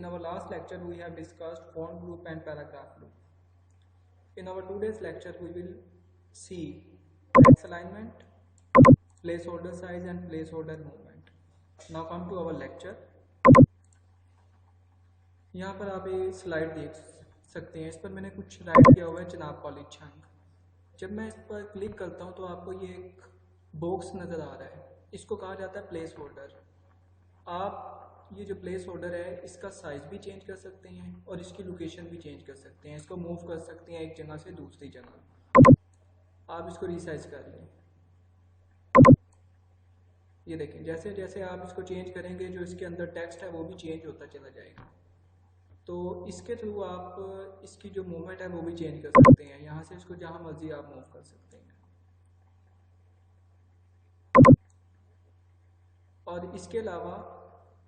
In our last lecture, we have discussed font group and paragraph group. In our today's lecture, we will see text alignment, placeholder size and placeholder movement. Now come to our lecture. यहाँ पर आप ये slide देख सकते हैं। इस पर मैंने कुछ राइट किया हुआ है जनाब कॉलेज छंग। जब मैं इस पर क्लिक करता हूँ तो आपको ये एक बॉक्स नज़र आ रहा है। इसको कहा जाता है प्लेस होल्डर। आप ये जो प्लेस होल्डर है इसका साइज भी चेंज कर सकते हैं और इसकी लोकेशन भी चेंज कर सकते हैं। इसको मूव कर सकते हैं एक जगह से दूसरी जगह। आप इसको रिसाइज कर लें। ये देखें, जैसे जैसे आप इसको चेंज करेंगे जो इसके अंदर टेक्स्ट है वो भी चेंज होता चला जाएगा। तो इसके थ्रू आप इसकी जो मूवमेंट है वो भी चेंज कर सकते हैं। यहाँ से इसको जहाँ मर्जी आप मूव कर सकते हैं। और इसके अलावा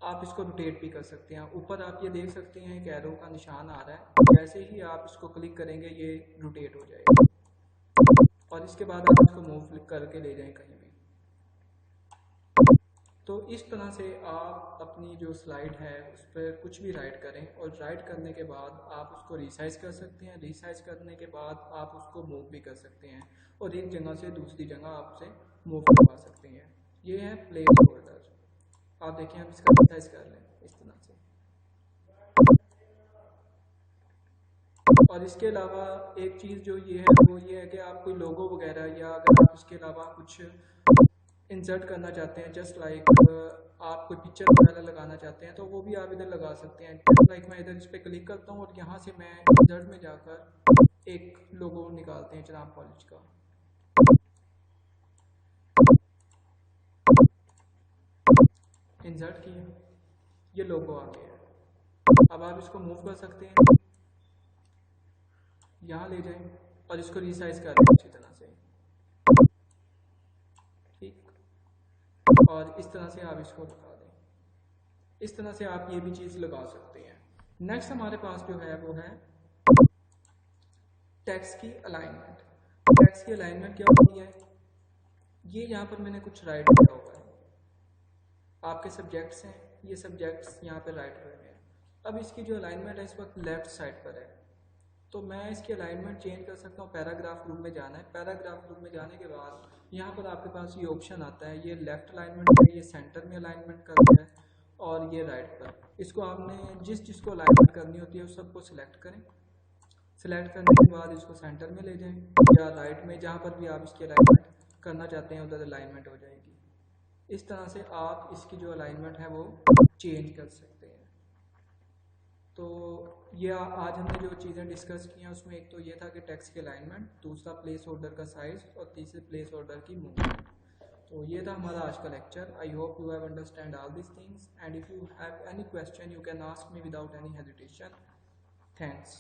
आप इसको रोटेट भी कर सकते हैं। ऊपर आप ये देख सकते हैं एक एरो का निशान आ रहा है। जैसे ही आप इसको क्लिक करेंगे ये रोटेट हो जाएगा और इसके बाद आप इसको मूव करके ले जाएं कहीं भी। तो इस तरह से आप अपनी जो स्लाइड है उस पर कुछ भी राइट करें और राइट करने के बाद आप उसको रिसाइज कर सकते हैं। रिसाइज करने के बाद आप उसको मूव भी कर सकते हैं और एक जगह से दूसरी जगह आप उसे मूव करवा सकते हैं। ये है प्लेस होल्डर। आप देखें, आप इसका रिसाइज कर लें इस तरह से। और इसके अलावा एक चीज़ जो ये है वो ये है कि आप कोई लोगो वगैरह या अगर आप इसके अलावा कुछ इंसर्ट करना चाहते हैं, जस्ट लाइक आप कोई पिक्चर वगैरह लगाना चाहते हैं तो वो भी आप इधर लगा सकते हैं। जस्ट लाइक मैं इधर इस पर क्लिक करता हूँ और यहाँ से मैं इंसर्ट में जाकर एक लोगो निकालते हैं जनाब कॉलेज का। इंसर्ट किया, ये लोगो आ गया है। अब आप इसको मूव कर सकते हैं, यहाँ ले जाएं और इसको रिसाइज कर लें अच्छी तरह से। ठीक, और इस तरह से आप इसको लगा दें। इस तरह से आप ये भी चीज़ लगा सकते हैं। नेक्स्ट हमारे पास जो है वो है टेक्स्ट की अलाइनमेंट। टेक्स्ट की अलाइनमेंट क्या होती है? ये यहाँ पर मैंने कुछ राइट किया हुआ है। आपके सब्जेक्ट्स हैं, ये सब्जेक्ट्स यहाँ पर राइट हुए हैं। अब इसकी जो अलाइनमेंट है इस वक्त लेफ्ट साइड पर है, तो मैं इसकी अलाइनमेंट चेंज कर सकता हूँ। पैराग्राफ ग्रुप में जाना है। पैराग्राफ ग्रुप में जाने के बाद यहाँ पर आपके पास ये ऑप्शन आता है, ये लेफ्ट अलाइनमेंट है, ये सेंटर में अलाइनमेंट करना है और ये राइट पर। इसको आपने जिसको अलाइनमेंट करनी होती है उस सबको सिलेक्ट करें। सिलेक्ट करने के बाद इसको सेंटर में ले जाएं या राइट में, जहाँ पर भी आप इसकी अलाइनमेंट करना चाहते हैं उधर अलाइनमेंट हो जाएगी। इस तरह से आप इसकी जो अलाइनमेंट है वो चेंज कर सकते हैं। तो ये आज हमने जो चीज़ें डिस्कस की हैं उसमें एक तो ये था कि टेक्स्ट की अलाइनमेंट, दूसरा प्लेस होल्डर का साइज़ और तीसरे प्लेस होल्डर की मूवमेंट। तो ये था हमारा आज का lecture. I hope you have understand all this things and if you have any question you can ask me without any hesitation. Thanks.